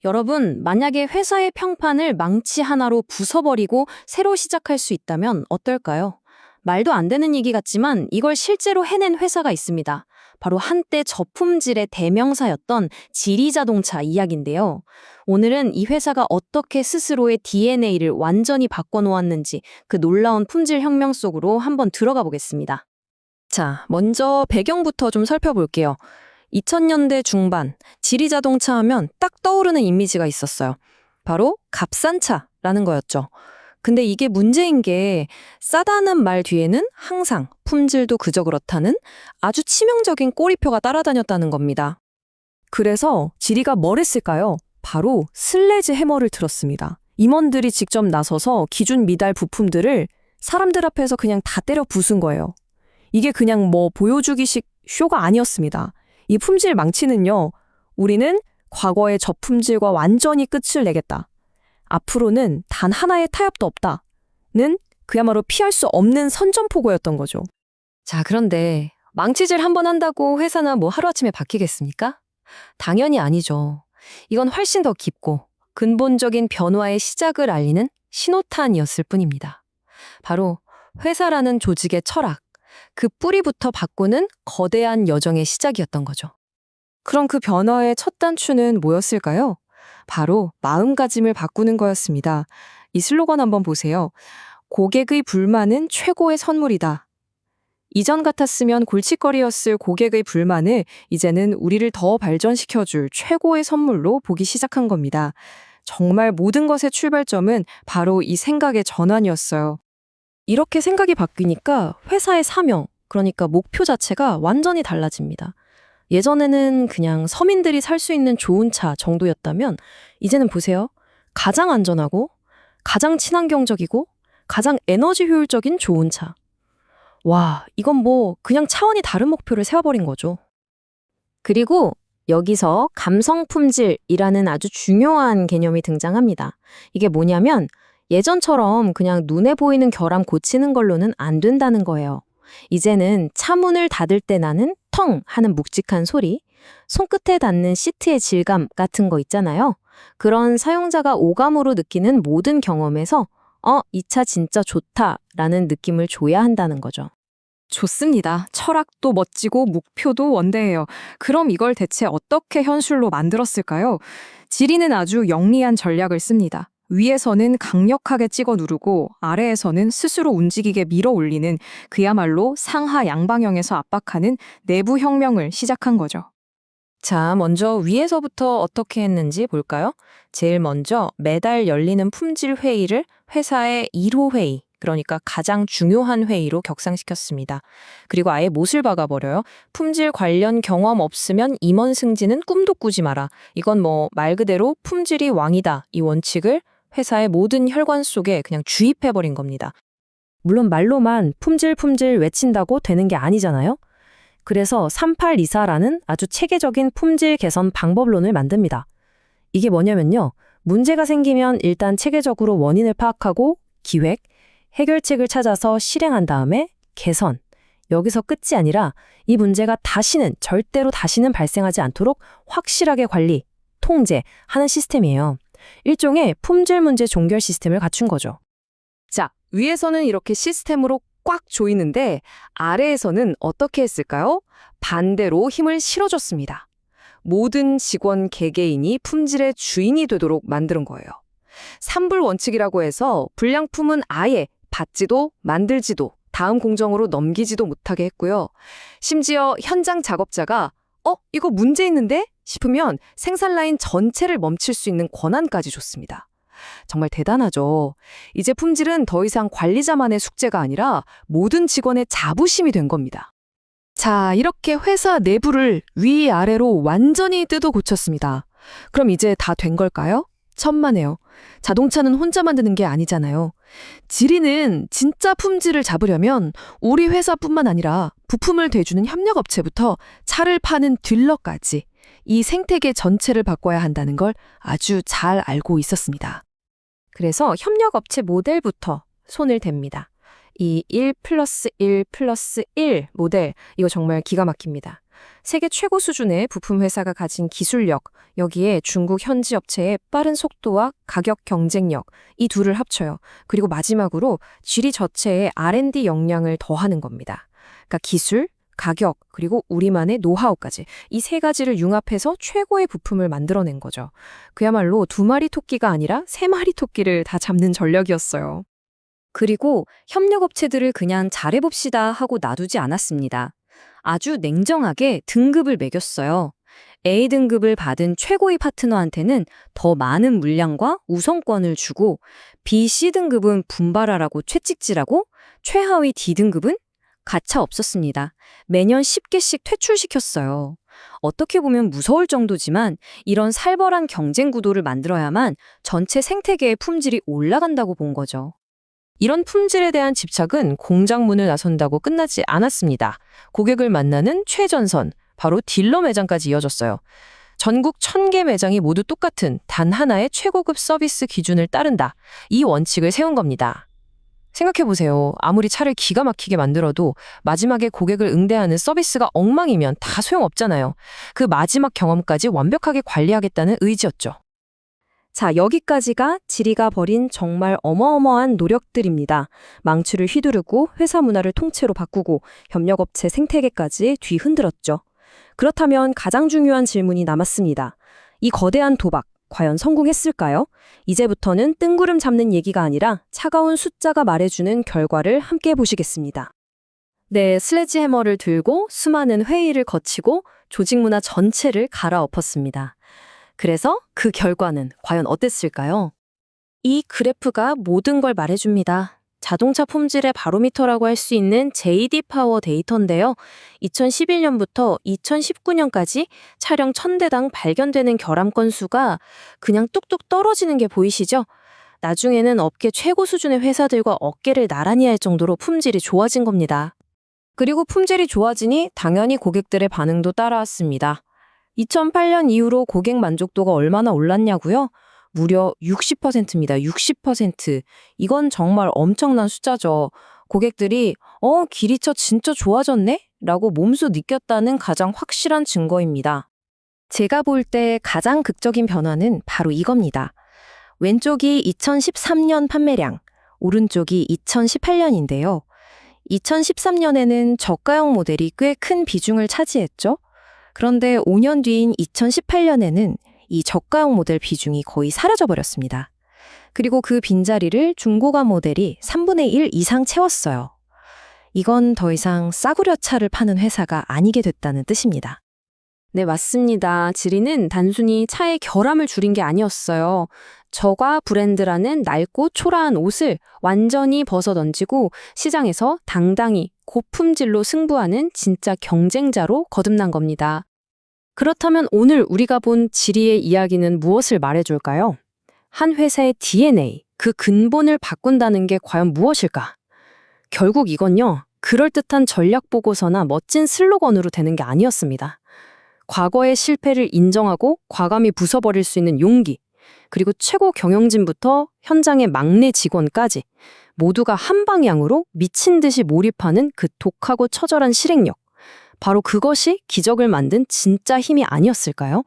여러분, 만약에 회사의 평판을 망치 하나로 부숴버리고 새로 시작할 수 있다면 어떨까요? 말도 안 되는 얘기 같지만 이걸 실제로 해낸 회사가 있습니다. 바로 한때 저품질의 대명사였던 지리자동차 이야기인데요. 오늘은 이 회사가 어떻게 스스로의 DNA를 완전히 바꿔놓았는지 그 놀라운 품질 혁명 속으로 한번 들어가 보겠습니다. 자, 먼저 배경부터 좀 살펴볼게요. 2000년대 중반, 지리자동차 하면 딱 떠오르는 이미지가 있었어요. 바로 값싼 차라는 거였죠. 근데 이게 문제인 게 싸다는 말 뒤에는 항상 품질도 그저 그렇다는 아주 치명적인 꼬리표가 따라다녔다는 겁니다. 그래서 지리가 뭘 했을까요? 바로 슬래지 해머를 틀었습니다. 임원들이 직접 나서서 기준 미달 부품들을 사람들 앞에서 그냥 다 때려 부순 거예요. 이게 그냥 보여주기식 쇼가 아니었습니다. 이 품질 망치는요, 우리는 과거의 저품질과 완전히 끝을 내겠다. 앞으로는 단 하나의 타협도 없다는 그야말로 피할 수 없는 선전포고였던 거죠. 자, 그런데 망치질 한 번 한다고 회사나 하루아침에 바뀌겠습니까? 당연히 아니죠. 이건 훨씬 더 깊고 근본적인 변화의 시작을 알리는 신호탄이었을 뿐입니다. 바로 회사라는 조직의 철학, 그 뿌리부터 바꾸는 거대한 여정의 시작이었던 거죠. 그럼 그 변화의 첫 단추는 뭐였을까요? 바로 마음가짐을 바꾸는 거였습니다. 이 슬로건 한번 보세요. 고객의 불만은 최고의 선물이다. 이전 같았으면 골칫거리였을 고객의 불만을 이제는 우리를 더 발전시켜줄 최고의 선물로 보기 시작한 겁니다. 정말 모든 것의 출발점은 바로 이 생각의 전환이었어요. 이렇게 생각이 바뀌니까 회사의 사명, 그러니까 목표 자체가 완전히 달라집니다. 예전에는 그냥 서민들이 살 수 있는 좋은 차 정도였다면 이제는 보세요. 가장 안전하고 가장 친환경적이고 가장 에너지 효율적인 좋은 차. 와, 이건 그냥 차원이 다른 목표를 세워버린 거죠. 그리고 여기서 감성 품질이라는 아주 중요한 개념이 등장합니다. 이게 뭐냐면 예전처럼 그냥 눈에 보이는 결함 고치는 걸로는 안 된다는 거예요. 이제는 차 문을 닫을 때 나는 텅 하는 묵직한 소리, 손끝에 닿는 시트의 질감 같은 거 있잖아요. 그런 사용자가 오감으로 느끼는 모든 경험에서 이 차 진짜 좋다라는 느낌을 줘야 한다는 거죠. 좋습니다. 철학도 멋지고 목표도 원대해요. 그럼 이걸 대체 어떻게 현실로 만들었을까요? 지리는 아주 영리한 전략을 씁니다. 위에서는 강력하게 찍어 누르고 아래에서는 스스로 움직이게 밀어 올리는 그야말로 상하 양방향에서 압박하는 내부 혁명을 시작한 거죠. 자, 먼저 위에서부터 어떻게 했는지 볼까요? 제일 먼저 매달 열리는 품질 회의를 회사의 1호 회의, 그러니까 가장 중요한 회의로 격상시켰습니다. 그리고 아예 못을 박아버려요. 품질 관련 경험 없으면 임원 승진은 꿈도 꾸지 마라. 이건 말 그대로 품질이 왕이다. 이 원칙을 회사의 모든 혈관 속에 그냥 주입해버린 겁니다. 물론 말로만 품질 외친다고 되는 게 아니잖아요. 그래서 3824라는 아주 체계적인 품질 개선 방법론을 만듭니다. 이게 뭐냐면요. 문제가 생기면 일단 체계적으로 원인을 파악하고 기획, 해결책을 찾아서 실행한 다음에 개선. 여기서 끝이 아니라 이 문제가 절대로 다시는 발생하지 않도록 확실하게 관리, 통제하는 시스템이에요. 일종의 품질 문제 종결 시스템을 갖춘 거죠. 자, 위에서는 이렇게 시스템으로 꽉 조이는데 아래에서는 어떻게 했을까요? 반대로 힘을 실어줬습니다. 모든 직원 개개인이 품질의 주인이 되도록 만드는 거예요. 3불 원칙이라고 해서 불량품은 아예 받지도 만들지도 다음 공정으로 넘기지도 못하게 했고요. 심지어 현장 작업자가 이거 문제 있는데? 싶으면 생산 라인 전체를 멈출 수 있는 권한까지 줬습니다. 정말 대단하죠. 이제 품질은 더 이상 관리자만의 숙제가 아니라 모든 직원의 자부심이 된 겁니다. 자, 이렇게 회사 내부를 위아래로 완전히 뜯어 고쳤습니다. 그럼 이제 다 된 걸까요? 천만에요. 자동차는 혼자 만드는 게 아니잖아요. 지리는 진짜 품질을 잡으려면 우리 회사뿐만 아니라 부품을 대주는 협력업체부터 차를 파는 딜러까지 이 생태계 전체를 바꿔야 한다는 걸 아주 잘 알고 있었습니다. 그래서 협력업체 모델부터 손을 댑니다. 이 1+1+1 모델, 이거 정말 기가 막힙니다. 세계 최고 수준의 부품 회사가 가진 기술력, 여기에 중국 현지 업체의 빠른 속도와 가격 경쟁력, 이 둘을 합쳐요. 그리고 마지막으로 지리 자체의 R&D 역량을 더하는 겁니다. 그러니까 기술, 가격, 그리고 우리만의 노하우까지 이 세 가지를 융합해서 최고의 부품을 만들어낸 거죠. 그야말로 두 마리 토끼가 아니라 세 마리 토끼를 다 잡는 전략이었어요. 그리고 협력업체들을 그냥 잘해봅시다 하고 놔두지 않았습니다. 아주 냉정하게 등급을 매겼어요. A등급을 받은 최고의 파트너한테는 더 많은 물량과 우선권을 주고 B, C등급은 분발하라고 채찍질하고 최하위 D등급은 가차 없었습니다. 매년 10개씩 퇴출시켰어요. 어떻게 보면 무서울 정도지만 이런 살벌한 경쟁 구도를 만들어야만 전체 생태계의 품질이 올라간다고 본 거죠. 이런 품질에 대한 집착은 공장 문을 나선다고 끝나지 않았습니다. 고객을 만나는 최전선, 바로 딜러 매장까지 이어졌어요. 전국 1000개 매장이 모두 똑같은 단 하나의 최고급 서비스 기준을 따른다. 이 원칙을 세운 겁니다. 생각해보세요. 아무리 차를 기가 막히게 만들어도 마지막에 고객을 응대하는 서비스가 엉망이면 다 소용없잖아요. 그 마지막 경험까지 완벽하게 관리하겠다는 의지였죠. 자, 여기까지가 지리가 벌인 정말 어마어마한 노력들입니다. 망치를 휘두르고 회사 문화를 통째로 바꾸고 협력업체 생태계까지 뒤흔들었죠. 그렇다면 가장 중요한 질문이 남았습니다. 이 거대한 도박, 과연 성공했을까요? 이제부터는 뜬구름 잡는 얘기가 아니라 차가운 숫자가 말해주는 결과를 함께 보시겠습니다. 네, 슬래지해머를 들고 수많은 회의를 거치고 조직 문화 전체를 갈아엎었습니다. 그래서 그 결과는 과연 어땠을까요? 이 그래프가 모든 걸 말해줍니다. 자동차 품질의 바로미터라고 할 수 있는 JD 파워 데이터인데요. 2011년부터 2019년까지 차량 1000대당 발견되는 결함 건수가 그냥 뚝뚝 떨어지는 게 보이시죠? 나중에는 업계 최고 수준의 회사들과 어깨를 나란히 할 정도로 품질이 좋아진 겁니다. 그리고 품질이 좋아지니 당연히 고객들의 반응도 따라왔습니다. 2008년 이후로 고객 만족도가 얼마나 올랐냐고요? 무려 60%입니다. 60%. 이건 정말 엄청난 숫자죠. 고객들이 기리차 진짜 좋아졌네? 라고 몸소 느꼈다는 가장 확실한 증거입니다. 제가 볼 때 가장 극적인 변화는 바로 이겁니다. 왼쪽이 2013년 판매량, 오른쪽이 2018년인데요. 2013년에는 저가형 모델이 꽤 큰 비중을 차지했죠. 그런데 5년 뒤인 2018년에는 이 저가형 모델 비중이 거의 사라져버렸습니다. 그리고 그 빈자리를 중고가 모델이 3분의 1 이상 채웠어요. 이건 더 이상 싸구려 차를 파는 회사가 아니게 됐다는 뜻입니다. 네, 맞습니다. 지리는 단순히 차의 결함을 줄인 게 아니었어요. 저가 브랜드라는 낡고 초라한 옷을 완전히 벗어던지고 시장에서 당당히 고품질로 승부하는 진짜 경쟁자로 거듭난 겁니다. 그렇다면 오늘 우리가 본 지리의 이야기는 무엇을 말해줄까요? 한 회사의 DNA, 그 근본을 바꾼다는 게 과연 무엇일까? 결국 이건요, 그럴듯한 전략 보고서나 멋진 슬로건으로 되는 게 아니었습니다. 과거의 실패를 인정하고 과감히 부숴버릴 수 있는 용기, 그리고 최고 경영진부터 현장의 막내 직원까지 모두가 한 방향으로 미친 듯이 몰입하는 그 독하고 처절한 실행력. 바로 그것이 기적을 만든 진짜 힘이 아니었을까요?